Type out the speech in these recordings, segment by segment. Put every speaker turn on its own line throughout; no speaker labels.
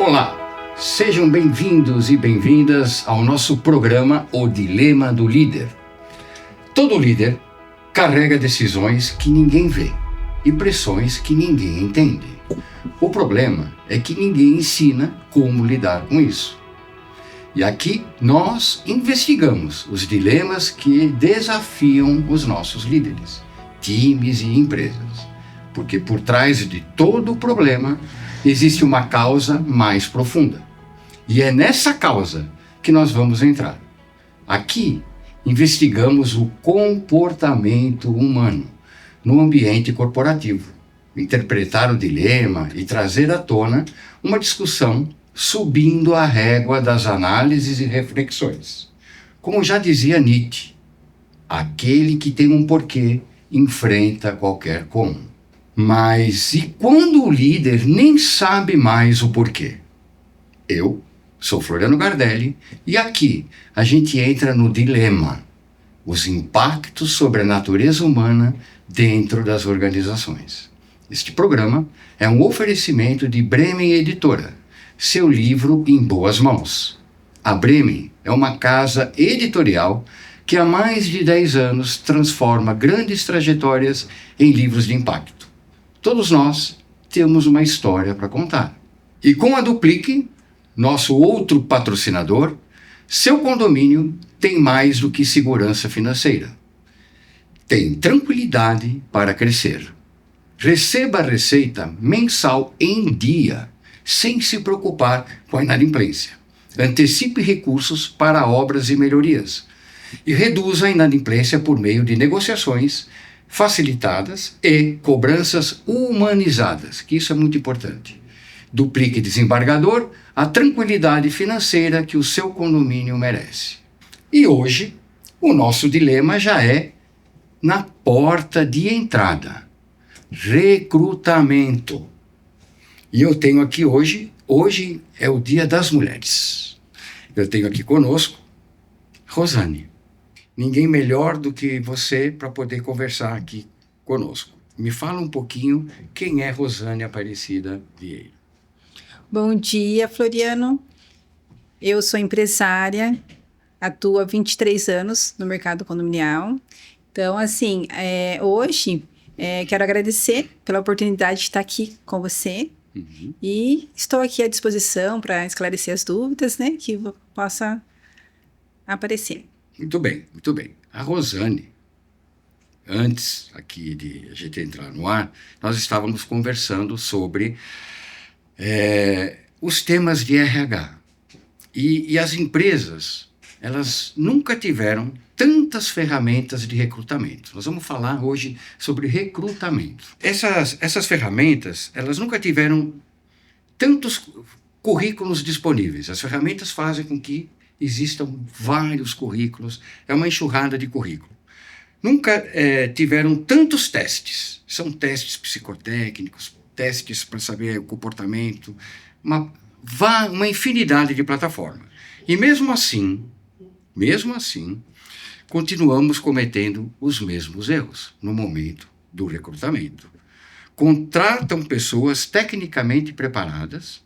Olá, sejam bem-vindos e bem-vindas ao nosso programa O Dilema do Líder. Todo líder carrega decisões que ninguém vê e pressões que ninguém entende. O problema é que ninguém ensina como lidar com isso. E aqui nós investigamos os dilemas que desafiam os nossos líderes, times e empresas. Porque por trás de todo o problema existe uma causa mais profunda. E é nessa causa que nós vamos entrar. Aqui investigamos o comportamento humano no ambiente corporativo, interpretar o dilema e trazer à tona uma discussão subindo a régua das análises e reflexões. Como já dizia Nietzsche, aquele que tem um porquê enfrenta qualquer como. Mas e quando o líder nem sabe mais o porquê? Eu sou Floriano Gardelli e aqui a gente entra no dilema, os impactos sobre a natureza humana dentro das organizações. Este programa é um oferecimento de Bremen Editora, seu livro em boas mãos. A Bremen é uma casa editorial que há mais de 10 anos transforma grandes trajetórias em livros de impacto. Todos nós temos uma história para contar. E com a Duplique, nosso outro patrocinador, seu condomínio tem mais do que segurança financeira. Tem tranquilidade para crescer. Receba a receita mensal em dia, sem se preocupar com a inadimplência. Antecipe recursos para obras e melhorias. E reduza a inadimplência por meio de negociações facilitadas e cobranças humanizadas, que isso é muito importante. Duplique Desembargador, a tranquilidade financeira que o seu condomínio merece. E hoje, o nosso dilema já é na porta de entrada. Recrutamento. E eu tenho aqui hoje é o Dia das Mulheres. Eu tenho aqui conosco Rosane. Ninguém melhor do que você para poder conversar aqui conosco. Me fala um pouquinho quem é Rosane Aparecida Vieira.
Bom dia, Floriano. Eu sou empresária, atuo há 23 anos no mercado condominial. Então, assim, hoje quero agradecer pela oportunidade de estar aqui com você.
Uhum.
E estou aqui à disposição para esclarecer as dúvidas, né, que possa aparecer.
Muito bem, muito bem. A Rosane, antes aqui de a gente entrar no ar, nós estávamos conversando sobre os temas de RH. E as empresas, elas nunca tiveram tantas ferramentas de recrutamento. Nós vamos falar hoje sobre recrutamento. Essas ferramentas, elas nunca tiveram tantos currículos disponíveis. As ferramentas fazem com que existam vários currículos, é uma enxurrada de currículo. Nunca tiveram tantos testes. São testes psicotécnicos, testes para saber o comportamento, uma infinidade de plataformas. E mesmo assim, continuamos cometendo os mesmos erros no momento do recrutamento. Contratam pessoas tecnicamente preparadas,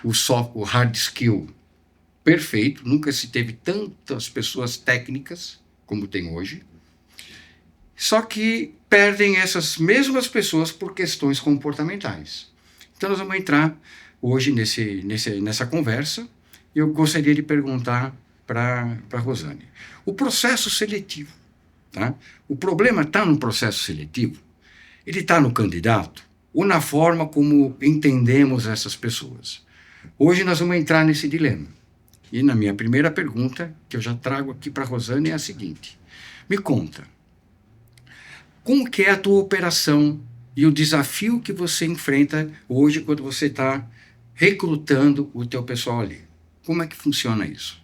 o hard skill perfeito, nunca se teve tantas pessoas técnicas como tem hoje, só que perdem essas mesmas pessoas por questões comportamentais. Então nós vamos entrar hoje nessa conversa e eu gostaria de perguntar para a Rosane. O processo seletivo, tá? O problema está no processo seletivo? Ele está no candidato ou na forma como entendemos essas pessoas? Hoje nós vamos entrar nesse dilema. E na minha primeira pergunta, que eu já trago aqui para a Rosane, é a seguinte. Me conta, como que é a tua operação e o desafio que você enfrenta hoje quando você está recrutando o teu pessoal ali? Como é que funciona isso?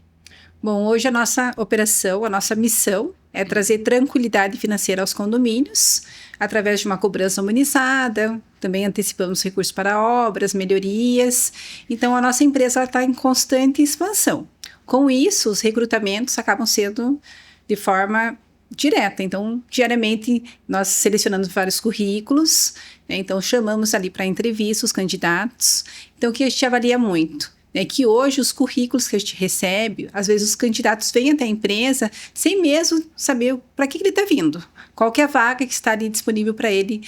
Bom, hoje a nossa operação, a nossa missão é trazer tranquilidade financeira aos condomínios, através de uma cobrança humanizada, também antecipamos recursos para obras, melhorias. Então, a nossa empresa está em constante expansão. Com isso, os recrutamentos acabam sendo de forma direta. Então, diariamente, nós selecionamos vários currículos, né? Então, chamamos ali para entrevista os candidatos. Então, o que a gente avalia muito? É que hoje os currículos que a gente recebe, às vezes os candidatos vêm até a empresa sem mesmo saber para que ele está vindo, qual que é a vaga que está ali disponível para ele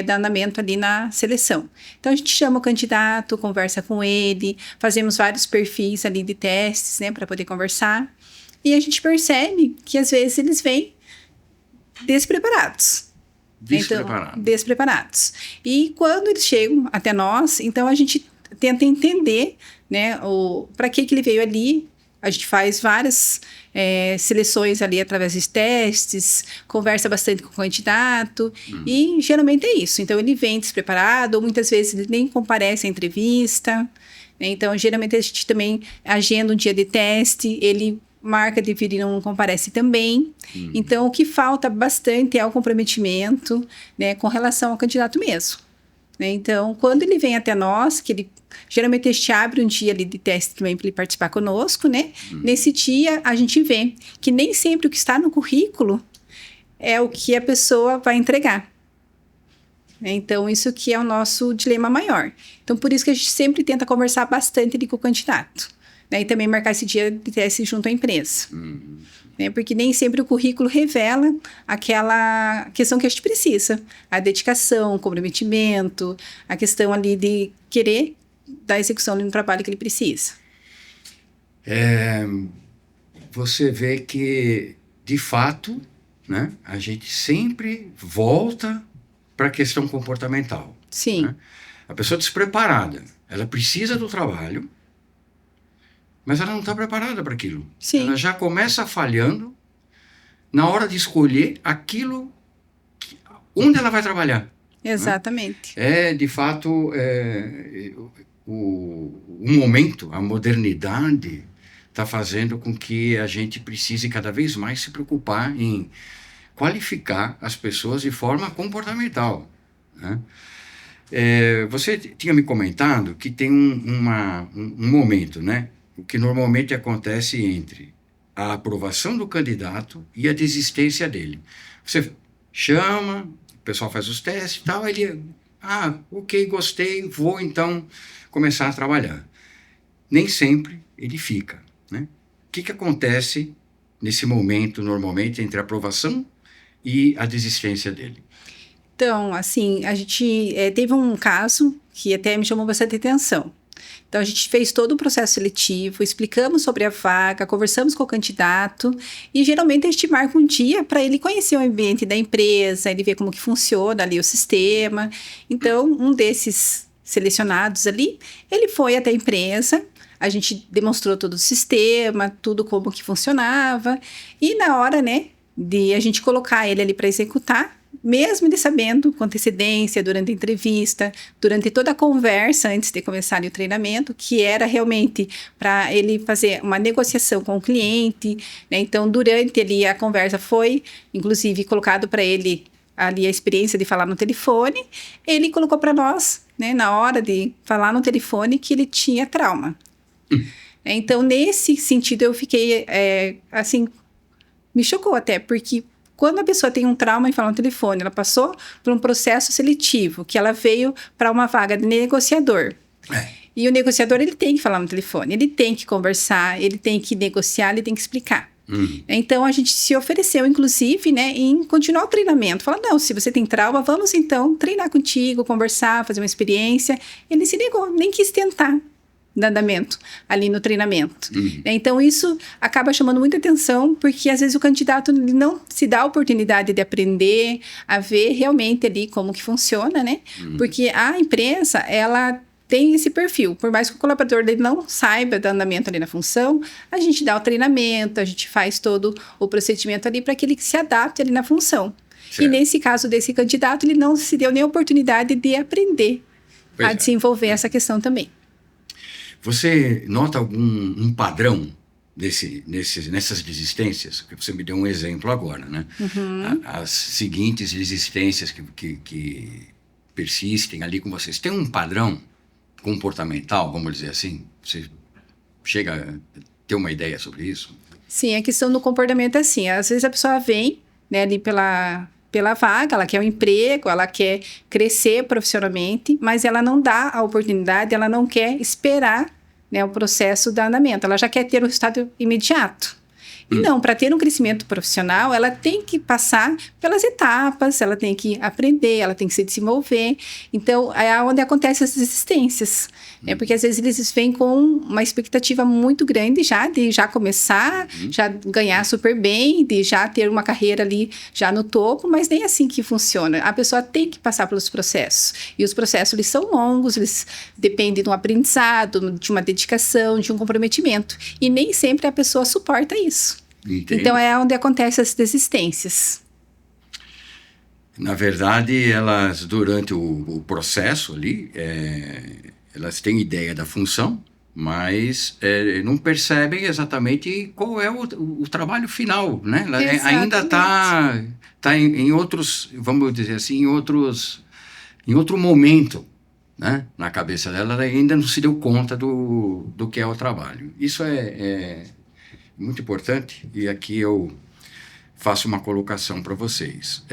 dar andamento ali na seleção. Então, a gente chama o candidato, conversa com ele, fazemos vários perfis ali de testes, né, para poder conversar, e a gente percebe que às vezes eles vêm despreparados. Então, despreparados. E quando eles chegam até nós, então a gente tenta entender, né, para que ele veio ali. A gente faz várias seleções ali através de testes, conversa bastante com o candidato, e geralmente é isso. Então, ele vem despreparado, ou muitas vezes ele nem comparece à entrevista, né? Então, geralmente a gente também agenda um dia de teste, ele marca de vir e não comparece também. Então, o que falta bastante é o comprometimento, né, com relação ao candidato mesmo. Né? Então, quando ele vem até nós, que ele geralmente a gente abre um dia ali de teste também para ele participar conosco, né? Nesse dia, a gente vê que nem sempre o que está no currículo é o que a pessoa vai entregar. Então, isso que é o nosso dilema maior. Então, por isso que a gente sempre tenta conversar bastante ali com o candidato. Né? E também marcar esse dia de teste junto à empresa. Né? Porque nem sempre o currículo revela aquela questão que a gente precisa. A dedicação, o comprometimento, a questão ali de querer dar execução ali no trabalho que ele precisa.
Você vê que, de fato, né, a gente sempre volta para a questão comportamental.
Sim.
Né? A pessoa despreparada, ela precisa do trabalho, mas ela não está preparada para aquilo.
Sim.
Ela já começa falhando na hora de escolher aquilo onde ela vai trabalhar.
Exatamente.
Né? De fato, o momento, a modernidade está fazendo com que a gente precise cada vez mais se preocupar em qualificar as pessoas de forma comportamental. Né? Você tinha me comentado que tem um momento, né? O que normalmente acontece entre a aprovação do candidato e a desistência dele. Você chama, o pessoal faz os testes e tal, ele, ok, gostei, vou então começar a trabalhar. Nem sempre ele fica. Né? O que acontece nesse momento, normalmente, entre a aprovação e a desistência dele?
Então, assim, a gente teve um caso que até me chamou bastante atenção. Então, a gente fez todo o processo seletivo, explicamos sobre a vaga, conversamos com o candidato e, geralmente, a gente marca um dia para ele conhecer o ambiente da empresa, ele ver como que funciona ali o sistema. Então, um desses selecionados ali, ele foi até a empresa, a gente demonstrou todo o sistema, tudo como que funcionava e na hora, né, de a gente colocar ele ali para executar, mesmo ele sabendo com antecedência, durante a entrevista, durante toda a conversa antes de começar o treinamento, que era realmente para ele fazer uma negociação com o cliente, né? Então, durante ali a conversa foi, inclusive, colocado para ele ali a experiência de falar no telefone, ele colocou para nós, né, na hora de falar no telefone, que ele tinha trauma. Então, nesse sentido, eu fiquei, assim, me chocou até, porque quando a pessoa tem um trauma em falar no telefone, ela passou por um processo seletivo, que ela veio para uma vaga de negociador. E o negociador, ele tem que falar no telefone, ele tem que conversar, ele tem que negociar, ele tem que explicar. Então, a gente se ofereceu, inclusive, né, em continuar o treinamento. Falar, não, se você tem trauma, vamos então treinar contigo, conversar, fazer uma experiência. Ele se negou, nem quis tentar andamento ali no treinamento. Então, isso acaba chamando muita atenção, porque às vezes o candidato não se dá a oportunidade de aprender, a ver realmente ali como que funciona, né? Porque a empresa, ela tem esse perfil. Por mais que o colaborador dele não saiba do andamento ali na função, a gente dá o treinamento, a gente faz todo o procedimento ali para que ele se adapte ali na função. Certo. E nesse caso desse candidato, ele não se deu nem a oportunidade de aprender a desenvolver essa questão também.
Você nota algum padrão nessas desistências? Porque você me deu um exemplo agora, né? As seguintes desistências que persistem ali com vocês. Tem um padrão comportamental, vamos dizer assim? Você chega a ter uma ideia sobre isso?
Sim, a questão do comportamento é assim. Às vezes a pessoa vem, né, ali pela vaga, ela quer um emprego, ela quer crescer profissionalmente, mas ela não dá a oportunidade, ela não quer esperar, né, o processo do andamento, ela já quer ter o resultado imediato. E não, para ter um crescimento profissional, ela tem que passar pelas etapas, ela tem que aprender, ela tem que se desenvolver. Então, é onde acontecem as desistências. Porque às vezes eles vêm com uma expectativa muito grande já, de já começar, já ganhar super bem, de já ter uma carreira ali já no topo, mas nem assim que funciona. A pessoa tem que passar pelos processos. E os processos, eles são longos, eles dependem de um aprendizado, de uma dedicação, de um comprometimento. E nem sempre a pessoa suporta isso.
Entendo.
Então, é onde acontecem as desistências.
Na verdade, elas, durante o processo ali, elas têm ideia da função, mas não percebem exatamente qual é o trabalho final, né? Ela ainda está em outros, vamos dizer assim, em outro momento, né? Na cabeça dela, ela ainda não se deu conta do que é o trabalho. Isso é muito importante, e aqui eu faço uma colocação para vocês.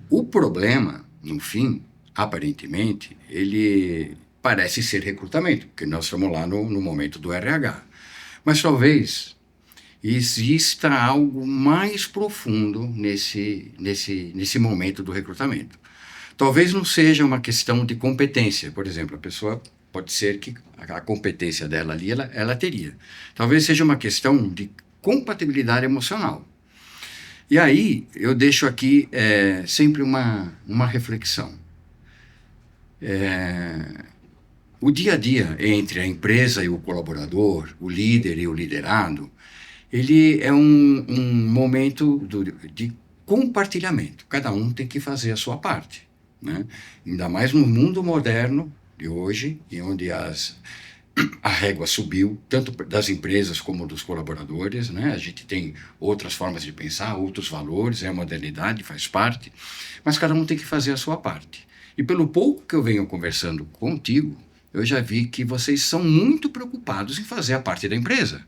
O problema, no fim, aparentemente, ele parece ser recrutamento, porque nós estamos lá no momento do RH. Mas talvez exista algo mais profundo nesse momento do recrutamento. Talvez não seja uma questão de competência. Por exemplo, a pessoa pode ser que a competência dela ali, ela teria. Talvez seja uma questão de compatibilidade emocional. E aí, eu deixo aqui sempre uma reflexão. O dia a dia entre a empresa e o colaborador, o líder e o liderado, ele é um momento de compartilhamento. Cada um tem que fazer a sua parte, né? Ainda mais no mundo moderno de hoje, em onde a régua subiu, tanto das empresas como dos colaboradores, né? A gente tem outras formas de pensar, outros valores, a modernidade faz parte, mas cada um tem que fazer a sua parte. E pelo pouco que eu venho conversando contigo, eu já vi que vocês são muito preocupados em fazer a parte da empresa,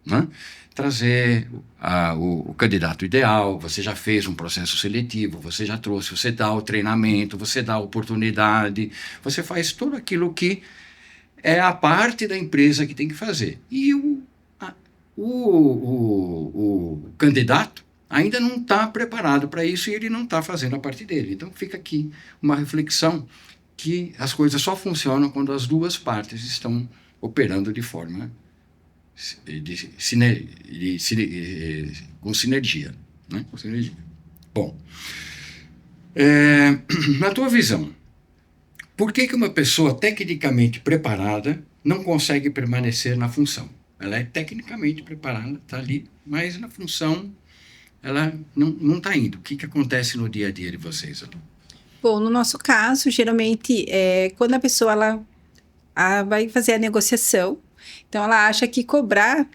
né? Trazer o candidato ideal, você já fez um processo seletivo, você já trouxe, você dá o treinamento, você dá a oportunidade, você faz tudo aquilo que é a parte da empresa que tem que fazer. E o candidato ainda não está preparado para isso e ele não está fazendo a parte dele. Então fica aqui uma reflexão que as coisas só funcionam quando as duas partes estão operando de forma com sinergia, né? Com sinergia. Bom, na tua visão, por que uma pessoa tecnicamente preparada não consegue permanecer na função? Ela é tecnicamente preparada, está ali, mas na função ela não está indo. O que acontece no dia a dia de vocês ali?
Bom, no nosso caso, geralmente, quando a pessoa ela vai fazer a negociação, então ela acha que cobrar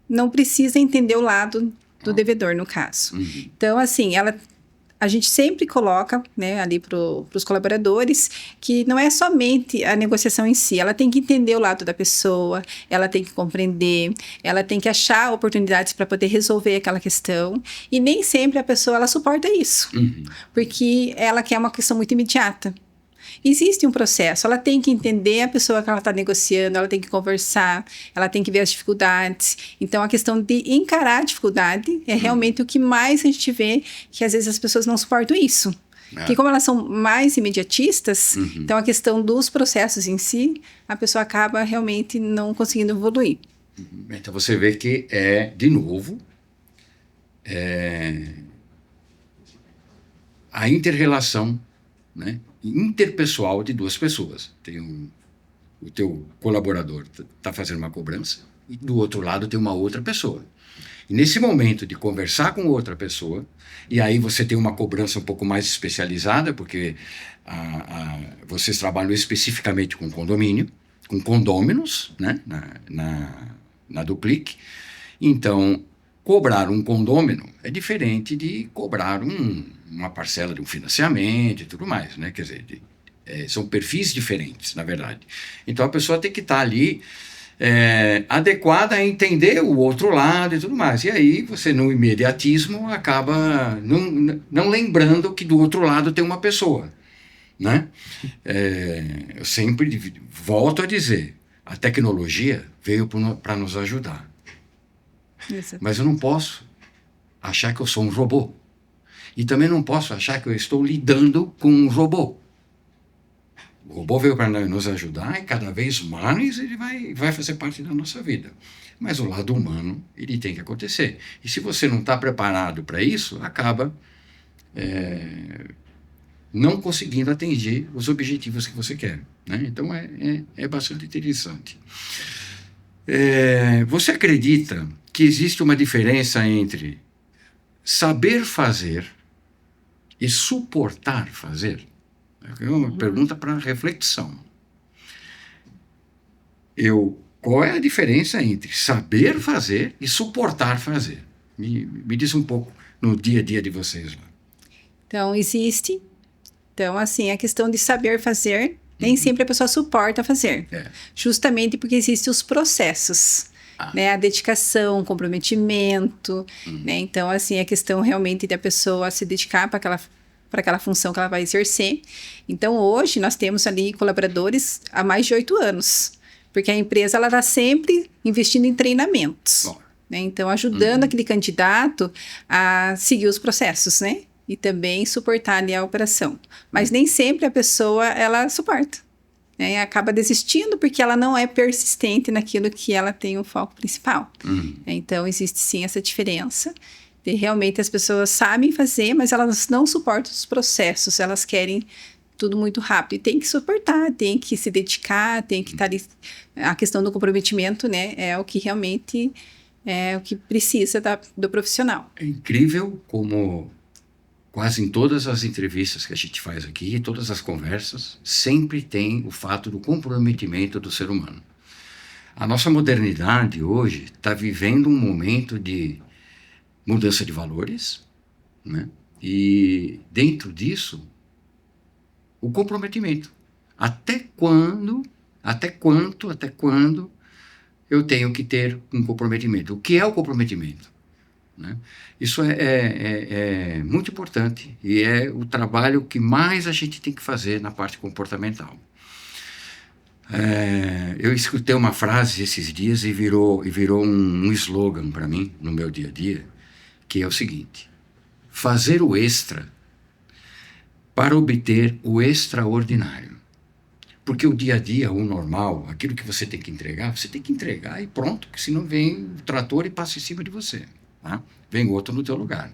não precisa entender o lado do devedor, no caso.
Uhum.
Então, assim, a gente sempre coloca, né, ali para os colaboradores que não é somente a negociação em si, ela tem que entender o lado da pessoa, ela tem que compreender, ela tem que achar oportunidades para poder resolver aquela questão, e nem sempre a pessoa ela suporta isso, porque ela quer uma questão muito imediata. Existe um processo, ela tem que entender a pessoa que ela está negociando, ela tem que conversar, ela tem que ver as dificuldades. Então, a questão de encarar a dificuldade é realmente o que mais a gente vê, que às vezes as pessoas não suportam isso. Porque como elas são mais imediatistas, então a questão dos processos em si, a pessoa acaba realmente não conseguindo evoluir.
Então, você vê que de novo, a inter-relação, né, interpessoal de duas pessoas. Tem o teu colaborador está fazendo uma cobrança e do outro lado tem uma outra pessoa. E nesse momento de conversar com outra pessoa, e aí você tem uma cobrança um pouco mais especializada, porque vocês trabalham especificamente com condomínio, com condôminos, né, na Duplic. Então, cobrar um condômino é diferente de cobrar uma parcela de um financiamento e tudo mais, né? Quer dizer, são perfis diferentes, na verdade. Então, a pessoa tem que estar ali adequada a entender o outro lado e tudo mais. E aí você, no imediatismo, acaba não lembrando que do outro lado tem uma pessoa, né? Eu sempre volto a dizer, a tecnologia veio para nos ajudar.
Isso.
Mas eu não posso achar que eu sou um robô. E também não posso achar que eu estou lidando com um robô. O robô veio para nos ajudar e cada vez mais ele vai fazer parte da nossa vida. Mas o lado humano, ele tem que acontecer. E se você não está preparado para isso, acaba não conseguindo atingir os objetivos que você quer, né? Então é bastante interessante. Você acredita que existe uma diferença entre saber fazer e suportar fazer? É uma pergunta para reflexão. Qual é a diferença entre saber fazer e suportar fazer? Me diz um pouco no dia a dia de vocês lá.
Então, existe. Então, assim, a questão de saber fazer, nem sempre a pessoa suporta fazer. Justamente porque existem os processos, né? A dedicação, o comprometimento, né? Então, assim, a questão realmente da pessoa se dedicar para aquela função que ela vai exercer. Então, hoje, nós temos ali colaboradores há mais de 8 anos, porque a empresa está sempre investindo em treinamentos, né? Então, ajudando aquele candidato a seguir os processos, né? E também suportar ali a operação. Mas nem sempre a pessoa, ela suporta, né? Acaba desistindo porque ela não é persistente naquilo que ela tem o foco principal. Então, existe sim essa diferença. E realmente as pessoas sabem fazer, mas elas não suportam os processos, elas querem tudo muito rápido. E tem que suportar, tem que se dedicar, tem que estar ali. A questão do comprometimento, né, é o que realmente é o que precisa do profissional.
É incrível como quase em todas as entrevistas que a gente faz aqui, todas as conversas, sempre tem o fato do comprometimento do ser humano. A nossa modernidade hoje está vivendo um momento de mudança de valores, né? E dentro disso, o comprometimento. Até quando eu tenho que ter um comprometimento? O que é o comprometimento? Né? Isso é muito importante e é o trabalho que mais a gente tem que fazer na parte comportamental. Eu escutei uma frase esses dias e virou um slogan para mim no meu dia a dia, que é o seguinte: fazer o extra para obter o extraordinário. Porque o dia a dia, o normal, aquilo que você tem que entregar e pronto, porque senão vem o trator e passa em cima de você. Tá? Vem outro no teu lugar.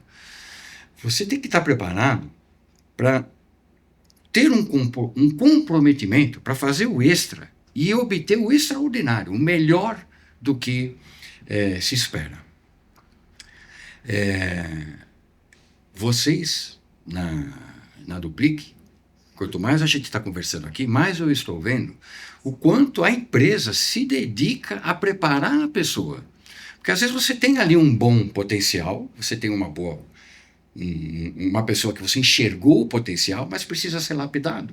Você tem que estar preparado para ter um comprometimento para fazer o extra e obter o extraordinário, o melhor do que se espera. Vocês, na Duplique, quanto mais a gente está conversando aqui, mais eu estou vendo o quanto a empresa se dedica a preparar a pessoa. Porque às vezes você tem ali um bom potencial, você tem uma pessoa que você enxergou o potencial, mas precisa ser lapidado,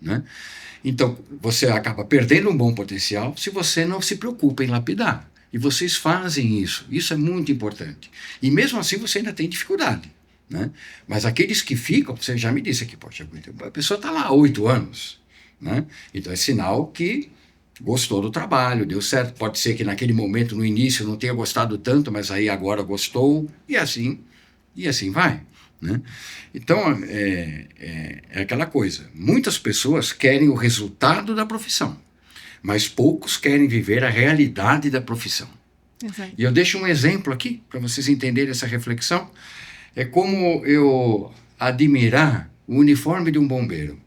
né? Então, você acaba perdendo um bom potencial se você não se preocupa em lapidar. E vocês fazem isso. Isso é muito importante. E mesmo assim você ainda tem dificuldade, né? Mas aqueles que ficam, você já me disse aqui, poxa, a pessoa está lá há 8 anos, né? Então é sinal que gostou do trabalho, deu certo. Pode ser que naquele momento, no início, não tenha gostado tanto, mas aí agora gostou, e assim vai, né? Então, é aquela coisa. Muitas pessoas querem o resultado da profissão, mas poucos querem viver a realidade da profissão.
Exato.
E eu deixo um exemplo aqui, para vocês entenderem essa reflexão. É como eu admirar o uniforme de um bombeiro.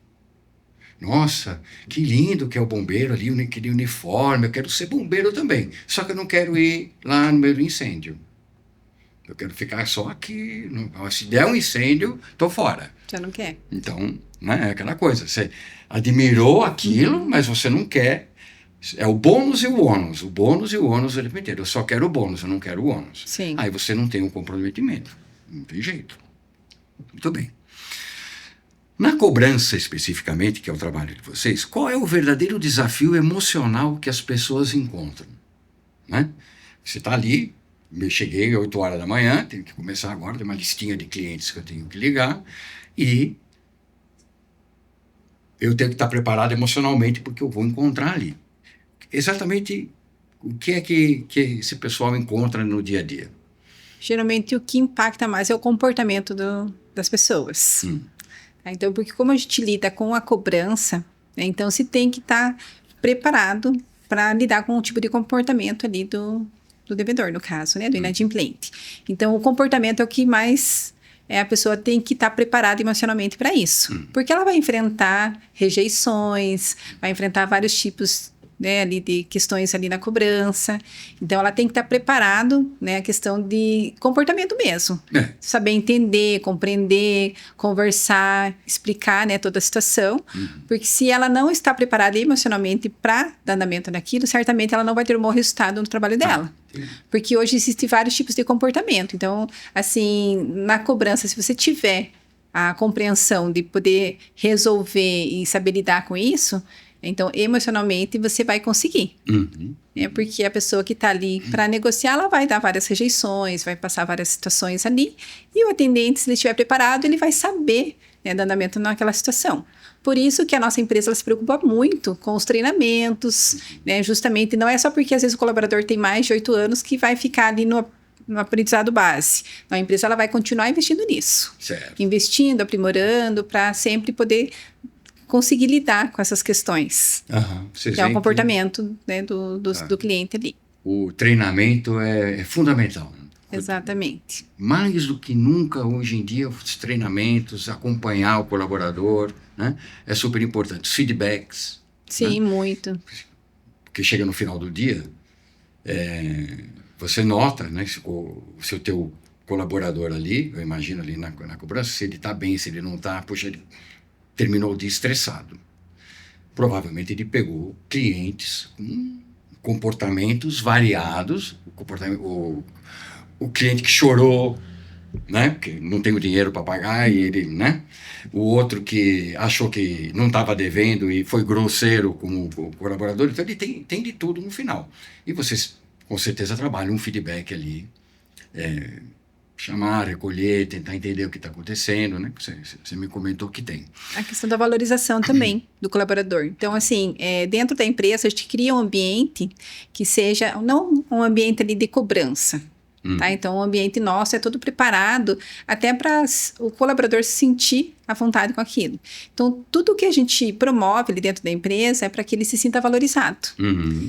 Nossa, que lindo que é o bombeiro ali, aquele uniforme, eu quero ser bombeiro também. Só que eu não quero ir lá no meio do incêndio. Eu quero ficar só aqui. Se der um incêndio, estou fora.
Já não quer.
Então, né, é aquela coisa. Você admirou aquilo, mas você não quer. É o bônus e o ônus. O bônus e o ônus ele inteiro. Eu só quero o bônus, eu não quero o ônus.
Sim.
Aí você não tem um comprometimento. Não tem jeito. Muito bem. Na cobrança, especificamente, que é o trabalho de vocês, qual é o verdadeiro desafio emocional que as pessoas encontram? Né? Você está ali, eu cheguei às 8 horas da manhã, tenho que começar agora, tem uma listinha de clientes que eu tenho que ligar, e eu tenho que estar preparado emocionalmente porque eu vou encontrar ali. Exatamente o que é que esse pessoal encontra no dia a dia?
Geralmente o que impacta mais é o comportamento das pessoas. Então, porque como a gente lida com a cobrança, né, então se tem que estar preparado para lidar com o tipo de comportamento ali do devedor, no caso, né, do inadimplente. Então, o comportamento é o que mais a pessoa tem que estar preparada emocionalmente para isso. Porque ela vai enfrentar rejeições, vai enfrentar vários tipos, né, ali de questões ali na cobrança. Então, ela tem que estar preparado, né, a questão de comportamento mesmo. Saber entender, compreender, conversar, explicar, né, toda a situação. Porque se ela não está preparada emocionalmente para dar andamento naquilo, certamente ela não vai ter um bom resultado no trabalho dela. Porque hoje existem vários tipos de comportamento. Então, assim, na cobrança, se você tiver a compreensão de poder resolver e saber lidar com isso, então, emocionalmente, você vai conseguir. Porque a pessoa que está ali para negociar, ela vai dar várias rejeições, vai passar várias situações ali. E o atendente, se ele estiver preparado, ele vai saber, né, dar andamento naquela situação. Por isso que a nossa empresa ela se preocupa muito com os treinamentos, né? Justamente, não é só porque às vezes o colaborador tem mais de 8 anos que vai ficar ali no aprendizado base. Então, a empresa ela vai continuar investindo nisso.
Certo.
Investindo, aprimorando, para sempre poder conseguir lidar com essas questões. Que é o comportamento, né, do cliente ali.
O treinamento é fundamental.
Exatamente.
Mais do que nunca, hoje em dia, os treinamentos, acompanhar o colaborador, né, é super importante. Os feedbacks.
Sim, né? Muito.
Porque chega no final do dia, você nota, né, se o teu colaborador ali, eu imagino ali na cobrança, se ele está bem, se ele não está, poxa, ele terminou o dia estressado. Provavelmente ele pegou clientes com comportamentos variados, o cliente que chorou, né, que não tem o dinheiro para pagar, e ele, né, o outro que achou que não estava devendo e foi grosseiro com o colaborador. Então ele tem de tudo no final. E vocês com certeza trabalham um feedback ali, chamar, recolher, tentar entender o que está acontecendo, né? Você me comentou que tem.
A questão da valorização também do colaborador. Então, assim, dentro da empresa, a gente cria um ambiente que seja, não um ambiente ali de cobrança, tá? Então, o ambiente nosso é todo preparado até para o colaborador se sentir à vontade com aquilo. Então, tudo que a gente promove ali dentro da empresa é para que ele se sinta valorizado.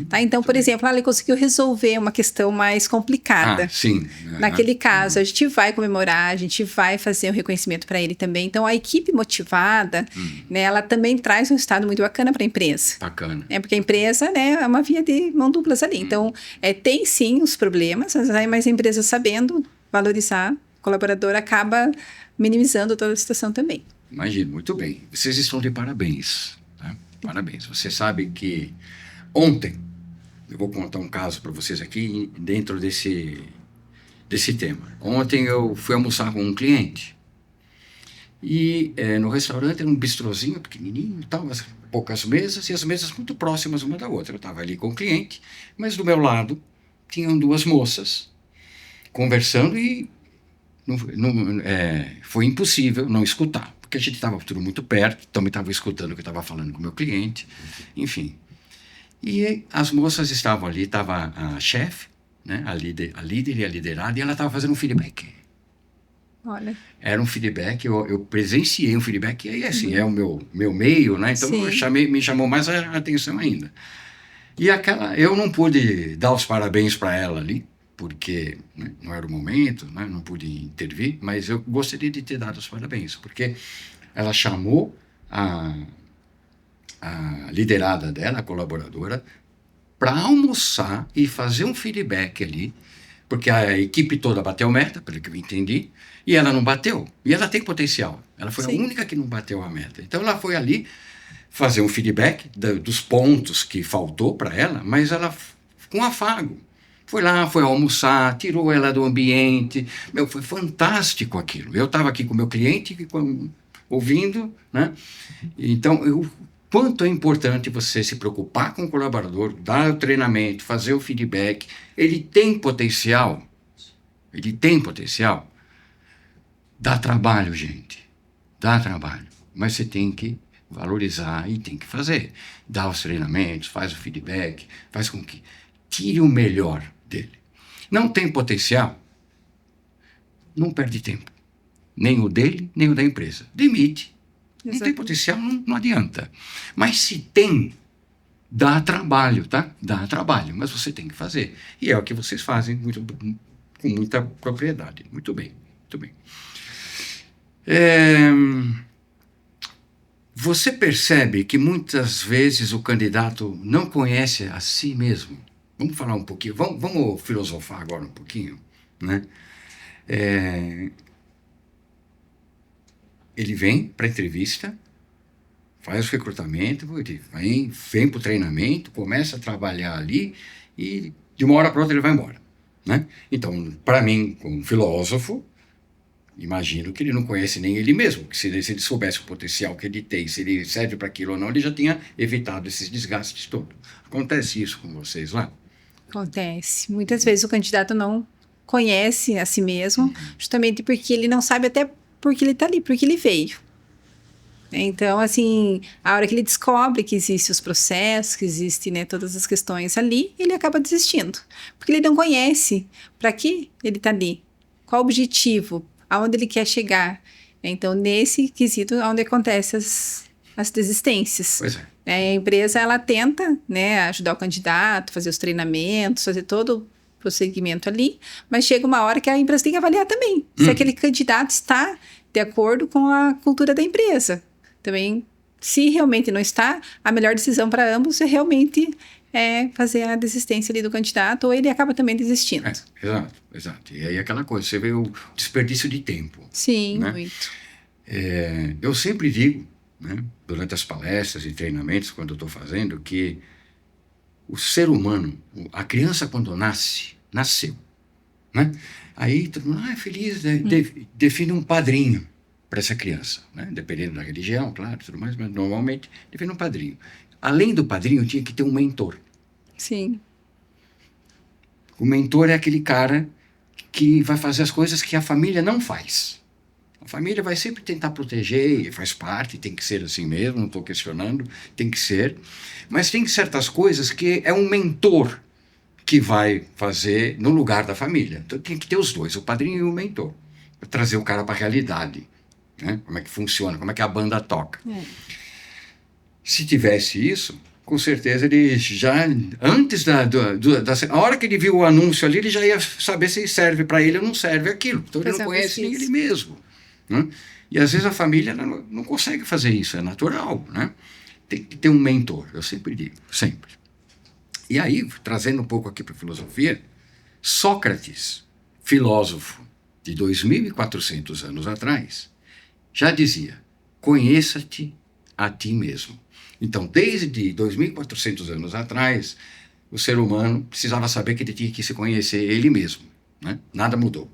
Tá? Então, por exemplo, ele conseguiu resolver uma questão mais complicada.
Sim.
Naquele caso, a gente vai comemorar, a gente vai fazer um reconhecimento para ele também. Então, a equipe motivada, né, ela também traz um estado muito bacana para a empresa.
Bacana.
Porque a empresa, né, é uma via de mão duplas ali. Então, tem sim os problemas, mas a empresa sabendo valorizar o colaborador acaba minimizando toda a situação também.
Imagino, muito bem. Vocês estão de parabéns. Tá? Parabéns. Você sabe que ontem, eu vou contar um caso para vocês aqui dentro desse tema. Ontem eu fui almoçar com um cliente e no restaurante era um bistrozinho pequenininho e tal, poucas mesas e as mesas muito próximas uma da outra. Eu estava ali com o cliente, mas do meu lado tinham 2 moças conversando e foi impossível não escutar, porque a gente estava tudo muito perto, também estava escutando o que eu estava falando com o meu cliente, enfim. E as moças estavam ali, estava a chefe, né, a líder e a liderada, e ela estava fazendo um feedback.
Olha.
Era um feedback, eu presenciei um feedback, e assim, é o meu meio, né, então me chamou mais a atenção ainda. E eu não pude dar os parabéns para ela ali, porque, né, não era o momento, né, não pude intervir, mas eu gostaria de ter dado os parabéns, porque ela chamou a liderada dela, a colaboradora, para almoçar e fazer um feedback ali, porque a equipe toda bateu meta, pelo que eu entendi, e ela não bateu. E ela tem potencial. Ela foi a única que não bateu a meta. Então ela foi ali fazer um feedback dos pontos que faltou para ela, mas ela com afago. Foi lá, foi almoçar, tirou ela do ambiente. Foi fantástico aquilo. Eu estava aqui com o meu cliente e com ouvindo, né? Então, quanto é importante você se preocupar com o colaborador, dar o treinamento, fazer o feedback. Ele tem potencial. Dá trabalho, gente. Dá trabalho. Mas você tem que valorizar e tem que fazer. Dá os treinamentos, faz o feedback, faz com que tire o melhor dele. Não tem potencial? Não perde tempo. Nem o dele, nem o da empresa. Demite. Não tem potencial, não adianta. Mas se tem, dá trabalho, tá? Dá trabalho, mas você tem que fazer. E é o que vocês fazem com muita propriedade. Muito bem, muito bem. Você percebe que muitas vezes o candidato não conhece a si mesmo? Vamos falar um pouquinho, vamos filosofar agora um pouquinho, né? Ele vem para a entrevista, faz o recrutamento, vem para o treinamento, começa a trabalhar ali e de uma hora para outra ele vai embora, né? Então, para mim, como filósofo, imagino que ele não conhece nem ele mesmo, que se ele soubesse o potencial que ele tem, se ele serve para aquilo ou não, ele já tinha evitado esses desgastes todos. Acontece isso com vocês lá?
Acontece. Muitas vezes o candidato não conhece a si mesmo, justamente porque ele não sabe até porque ele está ali, porque ele veio. Então, assim, a hora que ele descobre que existem os processos, que existem, né, todas as questões ali, ele acaba desistindo. Porque ele não conhece para que ele está ali, qual o objetivo, aonde ele quer chegar. Então, nesse quesito, onde acontecem as desistências.
Pois é.
A empresa, ela tenta, né, ajudar o candidato, fazer os treinamentos, fazer todo o prosseguimento ali, mas chega uma hora que a empresa tem que avaliar também se aquele candidato está de acordo com a cultura da empresa. Também, se realmente não está, a melhor decisão para ambos é realmente fazer a desistência ali do candidato, ou ele acaba também desistindo.
Exato. E aí aquela coisa, você vê o desperdício de tempo.
Sim,
né?
muito.
Eu sempre digo, né, durante as palestras e treinamentos, quando eu estou fazendo, que o ser humano, a criança quando nasceu, né? Aí todo mundo é feliz, né? Define um padrinho para essa criança, né? Dependendo da religião, claro, tudo mais, mas normalmente define um padrinho. Além do padrinho, tinha que ter um mentor.
Sim.
O mentor é aquele cara que vai fazer as coisas que a família não faz. A família vai sempre tentar proteger, faz parte, tem que ser assim mesmo, não estou questionando, tem que ser. Mas tem certas coisas que é um mentor que vai fazer no lugar da família. Então tem que ter os dois, o padrinho e o mentor, para trazer o cara para a realidade, né? Como é que funciona, como é que a banda toca. Se tivesse isso, com certeza ele já, antes a hora que ele viu o anúncio ali, ele já ia saber se serve para ele ou não serve aquilo. Então ele não conhece nem ele mesmo. Né? E às vezes a família não consegue fazer isso, é natural, né? Tem que ter um mentor, eu sempre digo, sempre. E aí, trazendo um pouco aqui para a filosofia, Sócrates, filósofo de 2.400 anos atrás, já dizia, conheça-te a ti mesmo. Então, desde 2.400 anos atrás, o ser humano precisava saber que ele tinha que se conhecer ele mesmo, né? Nada mudou.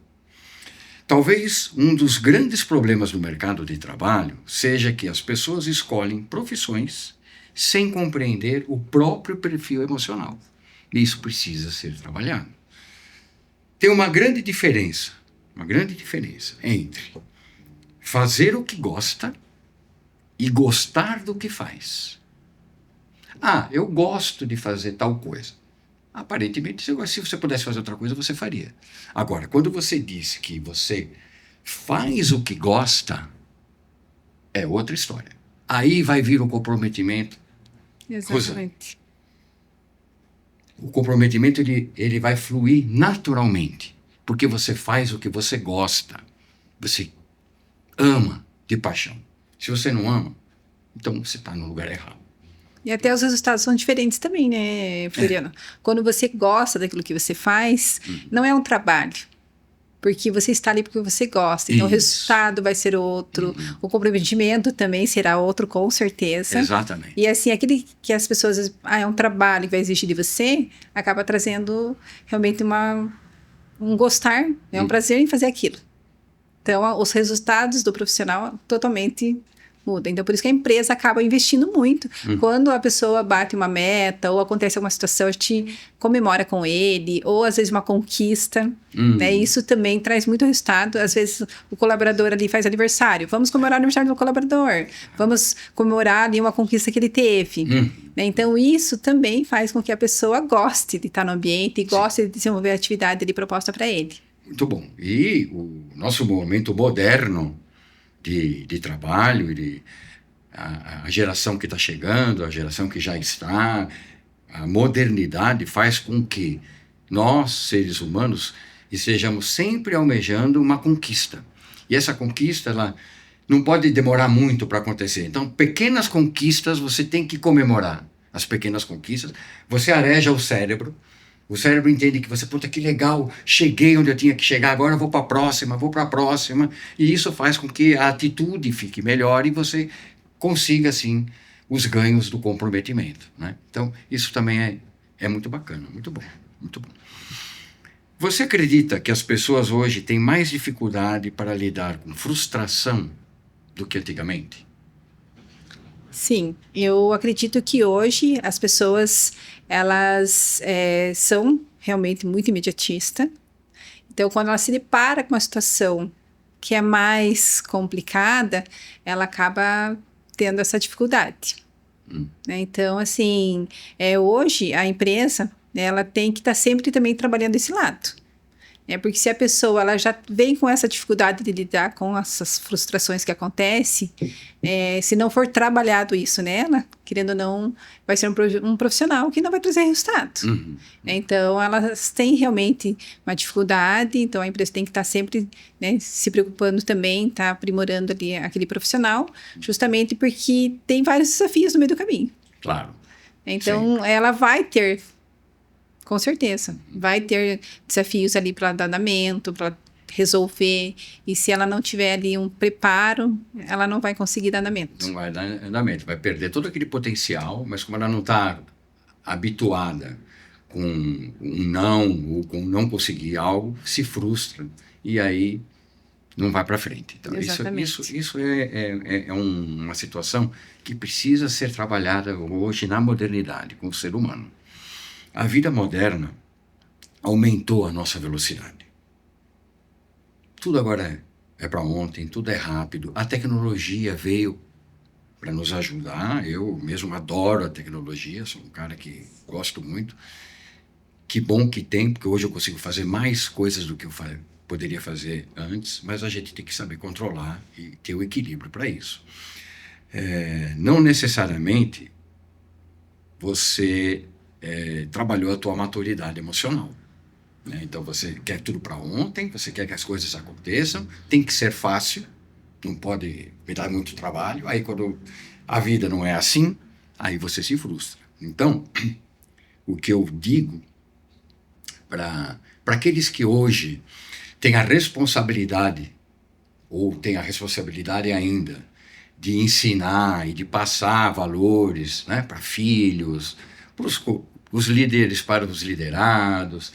Talvez um dos grandes problemas do mercado de trabalho seja que as pessoas escolhem profissões sem compreender o próprio perfil emocional. Isso precisa ser trabalhado. Tem uma grande diferença entre fazer o que gosta e gostar do que faz. Eu gosto de fazer tal coisa. Aparentemente, se você pudesse fazer outra coisa, você faria. Agora, quando você diz que você faz o que gosta, é outra história. Aí vai vir o comprometimento.
Exatamente.
O comprometimento ele vai fluir naturalmente, porque você faz o que você gosta. Você ama de paixão. Se você não ama, então você está no lugar errado.
E até os resultados são diferentes também, né, Floriano? Quando você gosta daquilo que você faz, não é um trabalho. Porque você está ali porque você gosta. Então, o resultado vai ser outro. O comprometimento também será outro, com certeza.
Exatamente.
E assim, aquele que as pessoas... é um trabalho que vai exigir de você, acaba trazendo realmente um gostar, um prazer em fazer aquilo. Então, os resultados do profissional totalmente mudam. Então, por isso que a empresa acaba investindo muito. Quando a pessoa bate uma meta, ou acontece alguma situação, a gente comemora com ele, ou às vezes uma conquista, né? Isso também traz muito resultado. Às vezes o colaborador ali faz aniversário. Vamos comemorar o aniversário do colaborador. Vamos comemorar ali uma conquista que ele teve. Né? Então, isso também faz com que a pessoa goste de estar no ambiente e goste de desenvolver a atividade ali proposta para ele.
Muito bom. E o nosso momento moderno de trabalho, a geração que está chegando, a geração que já está, a modernidade faz com que nós, seres humanos, estejamos sempre almejando uma conquista. E essa conquista, ela não pode demorar muito para acontecer. Então, pequenas conquistas você tem que comemorar. As pequenas conquistas, você areja o cérebro entende que você, puta, que legal, cheguei onde eu tinha que chegar, agora eu vou para a próxima, e isso faz com que a atitude fique melhor e você consiga, assim, os ganhos do comprometimento, né? Então, isso também é muito bacana, muito bom, muito bom. Você acredita que as pessoas hoje têm mais dificuldade para lidar com frustração do que antigamente?
Sim, eu acredito que hoje as pessoas, elas são realmente muito imediatistas. Então, quando ela se depara com uma situação que é mais complicada, ela acaba tendo essa dificuldade. Né? Então, assim, hoje a empresa, ela tem que estar sempre também trabalhando esse lado. Porque se a pessoa ela já vem com essa dificuldade de lidar com essas frustrações que acontecem, se não for trabalhado isso nela, querendo ou não, vai ser um profissional que não vai trazer resultado. Então, elas têm realmente uma dificuldade, então a empresa tem que estar sempre, né, se preocupando também, estar aprimorando ali aquele profissional, justamente porque tem vários desafios no meio do caminho.
Claro.
Então, sim, ela vai ter... Com certeza. Vai ter desafios ali para dar andamento, para resolver. E se ela não tiver ali um preparo, ela não vai conseguir dar andamento.
Não vai dar andamento. Vai perder todo aquele potencial, mas como ela não está habituada com um não, ou com não conseguir algo, se frustra. E aí não vai para frente. Então, isso é uma situação que precisa ser trabalhada hoje na modernidade, com o ser humano. A vida moderna aumentou a nossa velocidade. Tudo agora é para ontem, tudo é rápido. A tecnologia veio para nos ajudar. Eu mesmo adoro a tecnologia, sou um cara que gosto muito. Que bom que tem, porque hoje eu consigo fazer mais coisas do que eu poderia fazer antes, mas a gente tem que saber controlar e ter o equilíbrio para isso. Não necessariamente você... trabalhou a tua maturidade emocional, né? Então você quer tudo para ontem, você quer que as coisas aconteçam, tem que ser fácil, não pode me dar muito trabalho. Aí quando a vida não é assim, aí você se frustra. Então, o que eu digo para aqueles que hoje têm a responsabilidade, ou têm a responsabilidade ainda, de ensinar e de passar valores, né, para filhos, os líderes para os liderados.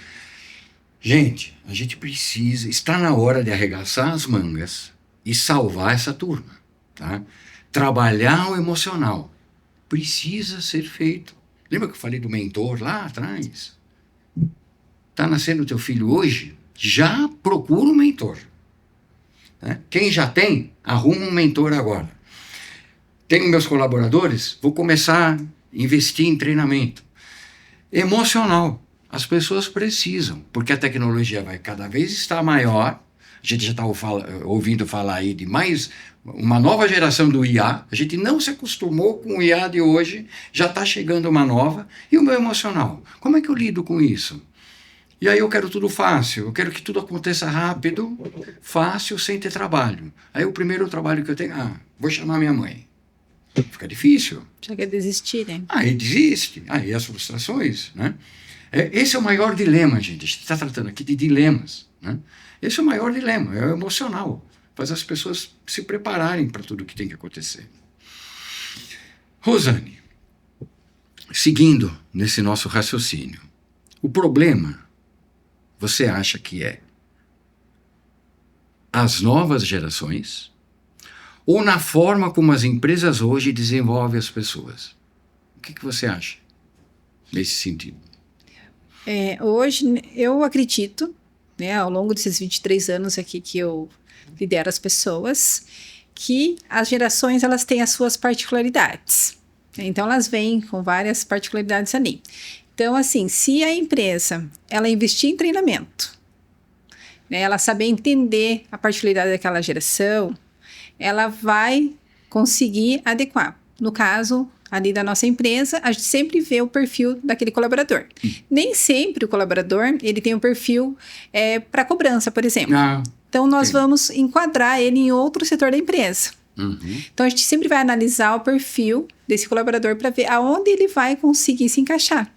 Gente, a gente precisa, está na hora de arregaçar as mangas e salvar essa turma, tá? Trabalhar o emocional precisa ser feito. Lembra que eu falei do mentor lá atrás? Está nascendo teu filho hoje? Já procura um mentor, né? Quem já tem, arruma um mentor agora. Tenho meus colaboradores, vou começar investir em treinamento emocional. As pessoas precisam, porque a tecnologia vai cada vez estar maior. A gente já está ouvindo falar aí de mais uma nova geração do IA. A gente não se acostumou com o IA de hoje, já está chegando uma nova. E o meu emocional? Como é que eu lido com isso? E aí eu quero tudo fácil, eu quero que tudo aconteça rápido, fácil, sem ter trabalho. Aí o primeiro trabalho que eu tenho, vou chamar minha mãe. Fica difícil.
Já quer desistir, né?
Aí desiste. Aí as frustrações, né? Esse é o maior dilema, gente. A gente está tratando aqui de dilemas, né? Esse é o maior dilema, é o emocional. Faz as pessoas se prepararem para tudo o que tem que acontecer. Rosane, seguindo nesse nosso raciocínio, o problema, você acha que é às novas gerações ou na forma como as empresas hoje desenvolvem as pessoas? O que você acha nesse sentido?
Hoje, eu acredito, né, ao longo desses 23 anos aqui que eu lidero as pessoas, que as gerações elas têm as suas particularidades. Então, elas vêm com várias particularidades ali. Então, assim, se a empresa ela investir em treinamento, né, ela saber entender a particularidade daquela geração, ela vai conseguir adequar. No caso ali da nossa empresa, a gente sempre vê o perfil daquele colaborador. Nem sempre o colaborador ele tem um perfil para cobrança, por exemplo. Então, nós vamos enquadrar ele em outro setor da empresa. Então, a gente sempre vai analisar o perfil desse colaborador para ver aonde ele vai conseguir se encaixar.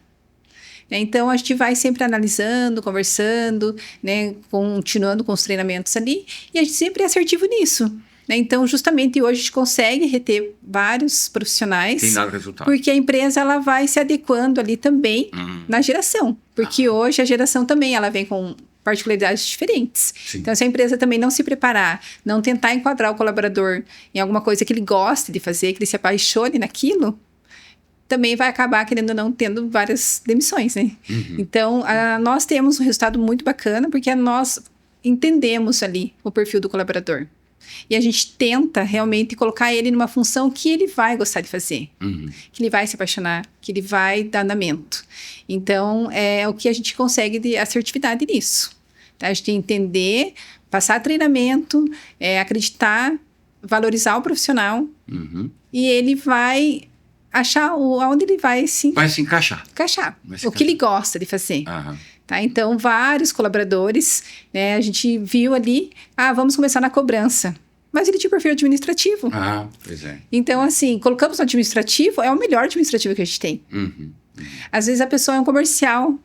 Então, a gente vai sempre analisando, conversando, né, continuando com os treinamentos ali, e a gente sempre é assertivo nisso. Então, justamente hoje a gente consegue reter vários profissionais.
Tem dado resultado.
Porque a empresa ela vai se adequando ali também na geração. Porque hoje a geração também ela vem com particularidades diferentes.
Sim.
Então, se a empresa também não se preparar, não tentar enquadrar o colaborador em alguma coisa que ele goste de fazer, que ele se apaixone naquilo, também vai acabar, querendo ou não, tendo várias demissões, né? Então, nós temos um resultado muito bacana, porque nós entendemos ali o perfil do colaborador. E a gente tenta realmente colocar ele numa função que ele vai gostar de fazer, que ele vai se apaixonar, que ele vai dar andamento. Então, é o que a gente consegue de assertividade nisso. Tá? A gente entender, passar treinamento, acreditar, valorizar o profissional, e ele vai achar onde ele vai se
encaixar.
O que ele gosta de fazer. Tá? Então, vários colaboradores, né, a gente viu ali, vamos começar na cobrança. Mas ele tinha perfil administrativo.
Pois é.
Então, assim, colocamos no administrativo, é o melhor administrativo que a gente tem. Às vezes a pessoa é um comercial,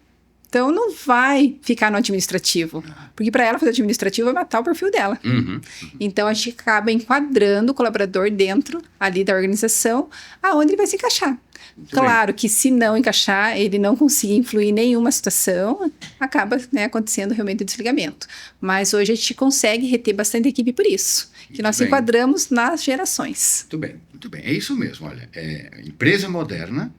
então não vai ficar no administrativo. Porque para ela fazer administrativo vai matar o perfil dela. Então, a gente acaba enquadrando o colaborador dentro ali da organização, aonde ele vai se encaixar. Claro que se não encaixar, ele não conseguir influir em nenhuma situação, acaba, né, acontecendo realmente o desligamento. Mas hoje a gente consegue reter bastante equipe por isso, que nós enquadramos nas gerações.
Muito bem. É isso mesmo, olha. Empresa moderna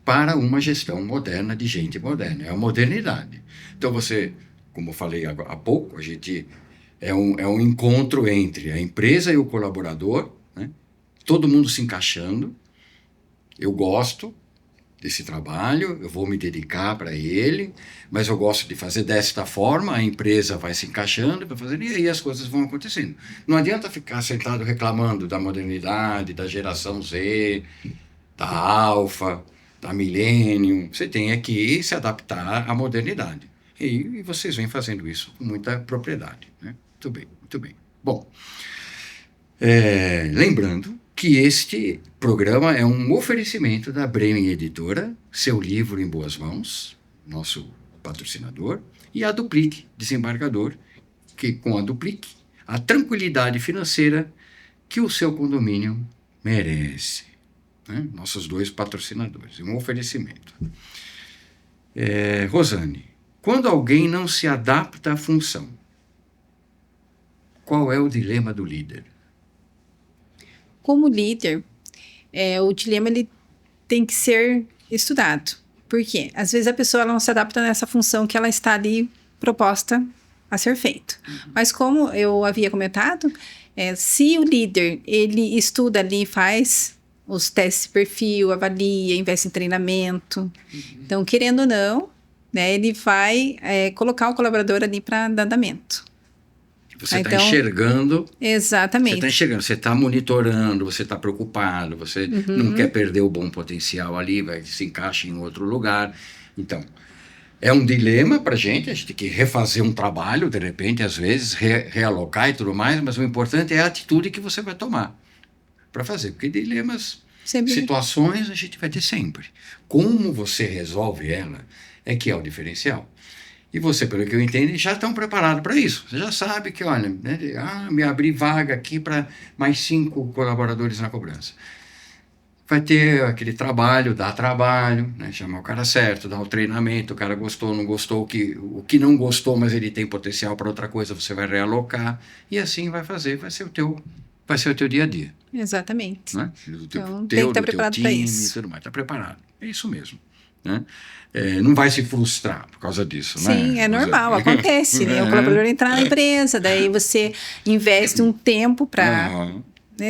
para uma gestão moderna de gente moderna. É a modernidade. Então você, como eu falei há pouco, a gente é um encontro entre a empresa e o colaborador, né? Todo mundo se encaixando. Eu gosto desse trabalho, eu vou me dedicar para ele, mas eu gosto de fazer desta forma, a empresa vai se encaixando, vai fazendo, e aí as coisas vão acontecendo. Não adianta ficar sentado reclamando da modernidade, da geração Z, da Alfa, da Millennium. Você tem que se adaptar à modernidade. E vocês vêm fazendo isso com muita propriedade, né? Muito bem. Bom, lembrando que este programa é um oferecimento da Bremen Editora, Seu Livro em Boas Mãos, nosso patrocinador, e a Duplique, desembargador, que com a Duplique, a tranquilidade financeira que o seu condomínio merece. Né? Nossos dois patrocinadores, um oferecimento. Rosane, quando alguém não se adapta à função, qual é o dilema do líder?
Como líder, o dilema ele tem que ser estudado. Por quê? Às vezes a pessoa não se adapta nessa função que ela está ali proposta a ser feita. Mas como eu havia comentado, se o líder ele estuda ali, faz os testes de perfil, avalia, investe em treinamento, então, querendo ou não, né, ele vai colocar o colaborador ali para dar andamento.
Você está enxergando.
Exatamente.
Você está enxergando, você está monitorando, você está preocupado, você não quer perder o bom potencial ali, se encaixa em outro lugar. Então, é um dilema para a gente tem que refazer um trabalho, de repente, às vezes, realocar e tudo mais, mas o importante é a atitude que você vai tomar para fazer, porque dilemas, situações a gente vai ter sempre. Como você resolve ela é que é o diferencial. E você, pelo que eu entendo, já estão preparados para isso. Você já sabe que, olha, né, me abri vaga aqui para mais 5 colaboradores na cobrança. vai ter aquele trabalho, dá trabalho, né? Chamar o cara certo, dar o treinamento, o cara gostou, não gostou, o que não gostou, mas ele tem potencial para outra coisa, você vai realocar, e assim vai ser o teu dia a dia.
Exatamente.
Né?
Então, tem que estar preparado para isso.
Tudo mais, está preparado. É isso mesmo. Né? Não vai se frustrar por causa disso.
Sim,
né?
é normal, acontece. Né? O colaborador entrar na empresa, daí você investe um tempo para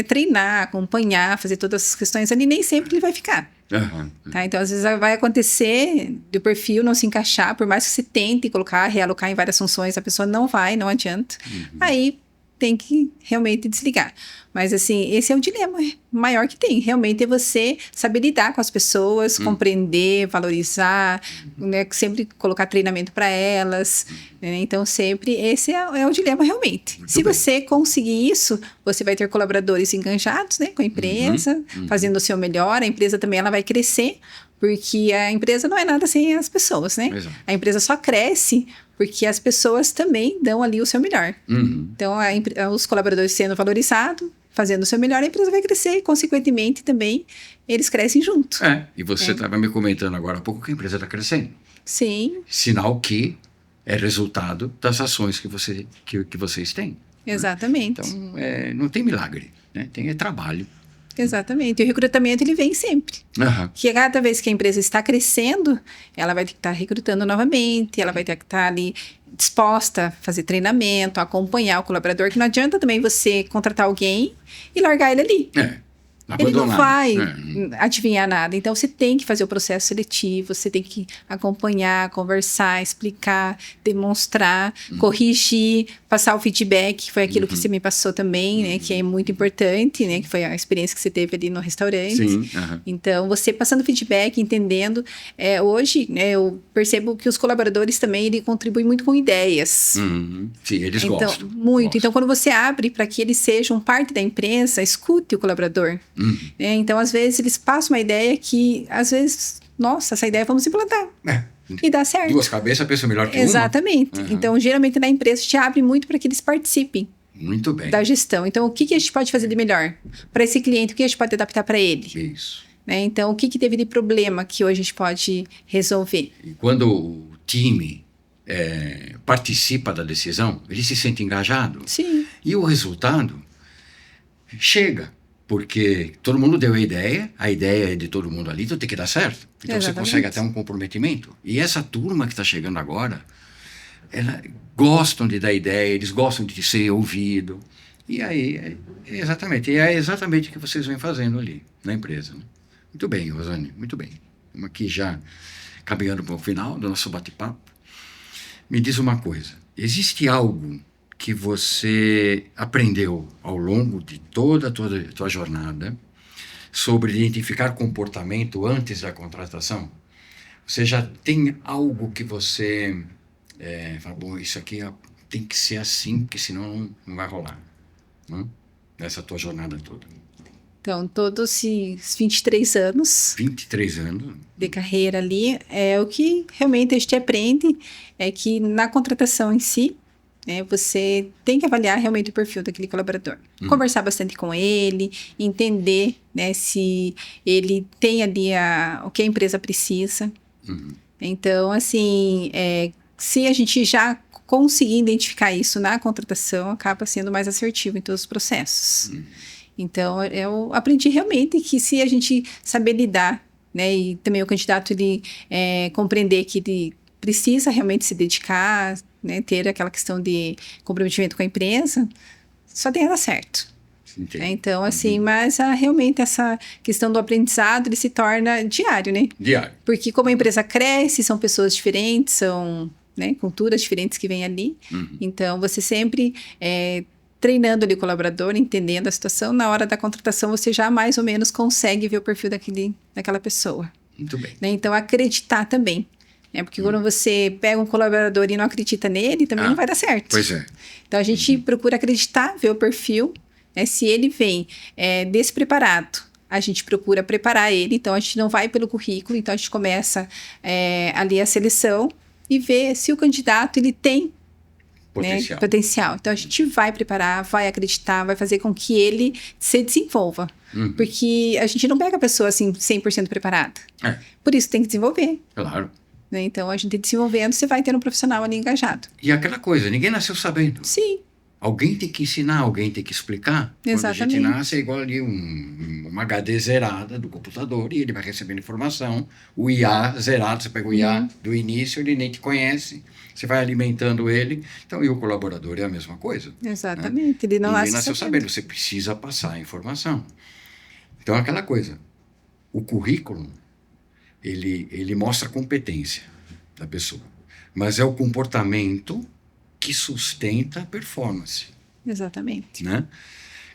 treinar, acompanhar, fazer todas as questões ali, nem sempre ele vai ficar. Tá? Então, às vezes vai acontecer do perfil não se encaixar, por mais que você tente colocar, realocar em várias funções, a pessoa não adianta. Aí tem que realmente desligar. Mas, assim, esse é o dilema maior que tem. Realmente é você saber lidar com as pessoas, compreender, valorizar, né? Sempre colocar treinamento para elas. Né? Então, sempre, esse é o dilema realmente. Se você conseguir isso, você vai ter colaboradores enganjados, né, com a empresa, fazendo o seu melhor. A empresa também ela vai crescer, porque a empresa não é nada sem as pessoas, né?
Exato.
A empresa só cresce porque as pessoas também dão ali o seu melhor. Então, os colaboradores sendo valorizados, fazendo o seu melhor, a empresa vai crescer e, consequentemente, também eles crescem junto.
E você estava me comentando agora há pouco que a empresa está crescendo.
Sim.
Sinal que é resultado das ações que vocês têm.
Exatamente.
Né? Então, não tem milagre, né? Tem trabalho.
Exatamente. E o recrutamento, ele vem sempre. Que cada vez que a empresa está crescendo, ela vai ter que estar recrutando novamente, ela vai ter que estar ali disposta a fazer treinamento, a acompanhar o colaborador, que não adianta também você contratar alguém e largar ele ali. Ele não vai adivinhar nada. Então, você tem que fazer o processo seletivo, você tem que acompanhar, conversar, explicar, demonstrar, corrigir, passar o feedback, que foi aquilo que você me passou também, né? Que é muito importante, né? Que foi a experiência que você teve ali no restaurante.
Sim.
Então, você passando feedback, entendendo. Hoje, né, eu percebo que os colaboradores também, ele contribuem muito com ideias.
Sim, eles gostam.
Muito.
Gostam.
Então, quando você abre para que eles sejam parte da empresa, escute o colaborador. Então, às vezes, eles passam uma ideia que, às vezes, nossa, essa ideia vamos implantar. E dá certo.
Duas cabeças pensam melhor que
Exatamente.
uma.
Então, geralmente, na empresa, te abre muito para que eles participem.
Muito bem.
Da gestão. Então, o que a gente pode fazer de melhor? Para esse cliente, o que a gente pode adaptar para ele?
Isso.
Né? Então, o que teve de problema que hoje a gente pode resolver?
E quando o time participa da decisão, ele se sente engajado.
Sim.
E o resultado chega. Porque todo mundo deu a ideia é de todo mundo ali, então tem que dar certo. Então Você consegue até um comprometimento. E essa turma que está chegando agora, elas gostam de dar ideia, eles gostam de ser ouvido. E aí, é exatamente o que vocês vêm fazendo ali na empresa. Né? Muito bem, Rosane, muito bem. Estamos aqui já caminhando para o final do nosso bate-papo. Me diz uma coisa, existe algo que você aprendeu ao longo de toda a tua jornada sobre identificar comportamento antes da contratação? Você já tem algo que você fala, bom, isso aqui tem que ser assim, porque senão não vai rolar. Nessa tua jornada toda.
Então, todos esses 23 anos...
23 anos.
De carreira ali, o que realmente a gente aprende é que na contratação em si, você tem que avaliar realmente o perfil daquele colaborador. Conversar bastante com ele, entender, né, se ele tem ali o que a empresa precisa. Então, assim, se a gente já conseguir identificar isso na contratação, acaba sendo mais assertivo em todos os processos. Então, eu aprendi realmente que se a gente saber lidar, né, e também o candidato ele compreender que ele precisa realmente se dedicar, né, ter aquela questão de comprometimento com a empresa, só tem a dar certo. Então, assim, mas realmente essa questão do aprendizado, ele se torna diário, né?
Diário.
Porque como a empresa cresce, são pessoas diferentes, são, né, culturas diferentes que vêm ali. Então, você sempre treinando ali o colaborador, entendendo a situação, na hora da contratação você já mais ou menos consegue ver o perfil daquela pessoa.
Muito bem.
Né? Então, acreditar também. Porque quando você pega um colaborador e não acredita nele, também não vai dar certo.
Pois é.
Então, a gente procura acreditar, ver o perfil. Né? Se ele vem despreparado, a gente procura preparar ele. Então, a gente não vai pelo currículo. Então, a gente começa ali a seleção e ver se o candidato ele tem
Potencial.
Né? Potencial. Então, a gente vai preparar, vai acreditar, vai fazer com que ele se desenvolva. Porque a gente não pega a pessoa, assim, 100% preparada. Por isso, tem que desenvolver.
Claro.
Né? Então, a gente desenvolvendo, você vai ter um profissional ali engajado.
E aquela coisa, ninguém nasceu sabendo.
Sim.
Alguém tem que ensinar, alguém tem que explicar.
Exatamente.
Quando a gente nasce, é igual ali uma HD zerada do computador e ele vai recebendo informação. O IA zerado, você pega o IA do início, ele nem te conhece. Você vai alimentando ele. Então, e o colaborador é a mesma coisa.
Exatamente.
Né?
Ele não
Ninguém nasceu sabendo. Você precisa passar a informação. Então, é aquela coisa. O currículo, ele mostra a competência da pessoa. Mas é o comportamento que sustenta a performance.
Exatamente.
Né?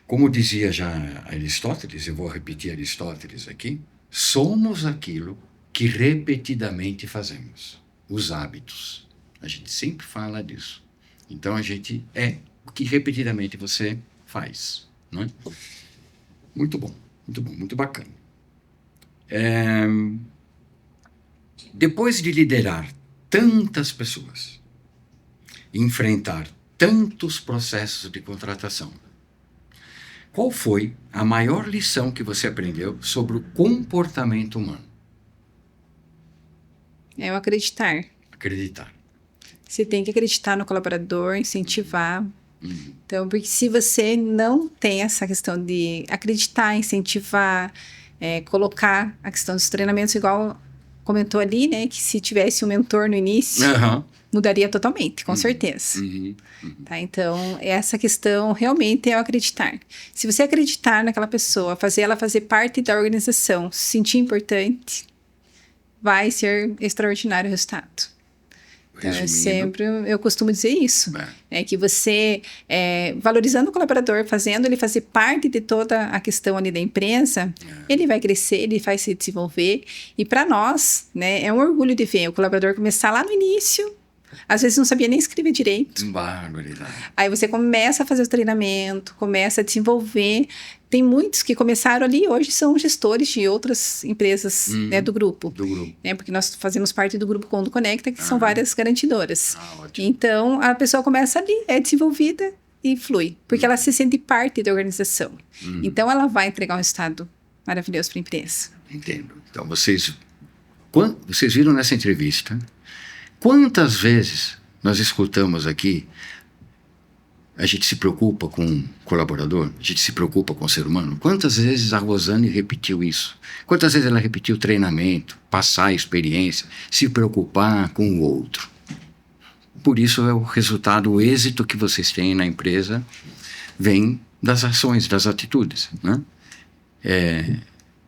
Como dizia já Aristóteles, eu vou repetir Aristóteles aqui, somos aquilo que repetidamente fazemos. Os hábitos. A gente sempre fala disso. Então, a gente é o que repetidamente você faz. Né? Muito bom, muito bacana. Depois de liderar tantas pessoas, enfrentar tantos processos de contratação, qual foi a maior lição que você aprendeu sobre o comportamento humano?
É o acreditar.
Acreditar.
Você tem que acreditar no colaborador, incentivar. Então, porque se você não tem essa questão de acreditar, incentivar, colocar a questão dos treinamentos, igual comentou ali, né? Que se tivesse um mentor no início, mudaria totalmente, com certeza. Tá? Então, essa questão realmente é o acreditar. Se você acreditar naquela pessoa, fazer ela fazer parte da organização, se sentir importante, vai ser extraordinário o resultado. Então, eu costumo dizer isso, é que você, valorizando o colaborador, fazendo ele fazer parte de toda a questão ali da empresa, ele vai crescer, ele vai se desenvolver, e para nós, né, é um orgulho de ver o colaborador começar lá no início, às vezes não sabia nem escrever direito.
Barbaridade.
Aí você começa a fazer o treinamento, começa a desenvolver. Tem muitos que começaram ali e hoje são gestores de outras empresas, né, do grupo. Né, porque nós fazemos parte do grupo Condo Conecta, que são várias garantidoras. Então, a pessoa começa ali, é desenvolvida e flui. Porque ela se sente parte da organização. Então, ela vai entregar um resultado maravilhoso para a empresa.
Entendo. Então, vocês viram nessa entrevista... Quantas vezes nós escutamos aqui, a gente se preocupa com o colaborador, a gente se preocupa com o ser humano? Quantas vezes a Rosane repetiu isso? Quantas vezes ela repetiu o treinamento, passar a experiência, se preocupar com o outro? Por isso é o resultado, o êxito que vocês têm na empresa vem das ações, das atitudes. Né?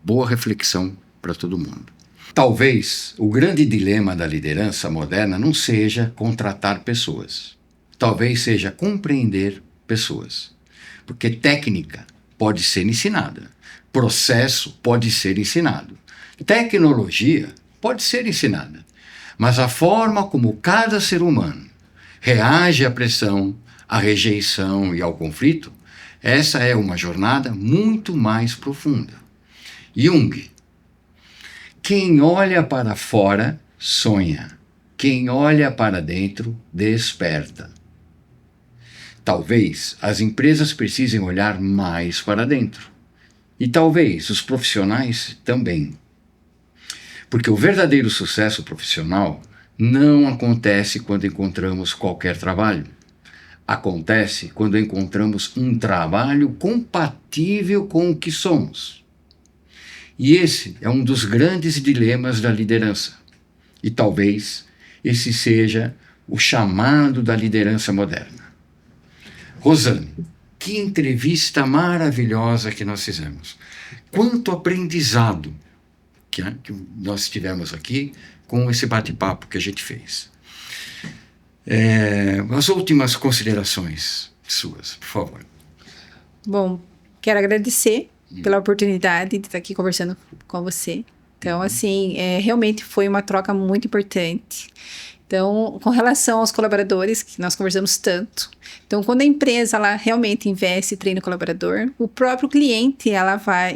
Boa reflexão para todo mundo. Talvez o grande dilema da liderança moderna não seja contratar pessoas. Talvez seja compreender pessoas. Porque técnica pode ser ensinada. Processo pode ser ensinado. Tecnologia pode ser ensinada. Mas a forma como cada ser humano reage à pressão, à rejeição e ao conflito, essa é uma jornada muito mais profunda. Jung: quem olha para fora, sonha. Quem olha para dentro, desperta. Talvez as empresas precisem olhar mais para dentro. E talvez os profissionais também. Porque o verdadeiro sucesso profissional não acontece quando encontramos qualquer trabalho. Acontece quando encontramos um trabalho compatível com o que somos. E esse é um dos grandes dilemas da liderança. E talvez esse seja o chamado da liderança moderna. Rosane, que entrevista maravilhosa que nós fizemos. Quanto aprendizado que nós tivemos aqui com esse bate-papo que a gente fez. As últimas considerações suas, por favor.
Bom, quero agradecer pela oportunidade de estar aqui conversando com você. Então, assim, realmente foi uma troca muito importante. Então, com relação aos colaboradores, que nós conversamos tanto. Então, quando a empresa ela realmente investe e treina o colaborador, o próprio cliente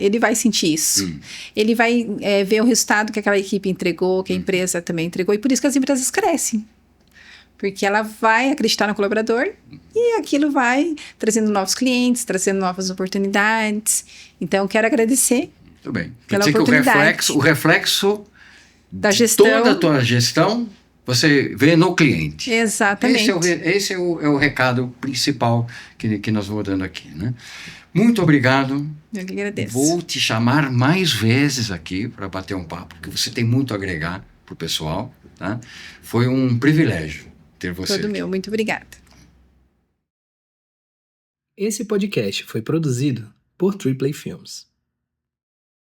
ele vai sentir isso. Ele vai ver o resultado que aquela equipe entregou, que a empresa também entregou. E por isso que as empresas crescem. porque ela vai acreditar no colaborador e aquilo vai trazendo novos clientes, trazendo novas oportunidades. Então, quero agradecer.
Muito bem. Quer
Pela
dizer que
oportunidade.
o reflexo
Da gestão.
toda a tua gestão, você vê no cliente.
Exatamente.
Esse é o recado principal que nós vamos dando aqui, né? Muito obrigado.
Eu que agradeço.
Vou te chamar mais vezes aqui para bater um papo, porque você tem muito a agregar para o pessoal. Tá? Foi um privilégio ter você
Todo
aqui.
meu. Muito obrigada.
Esse podcast foi produzido por Triplay Films.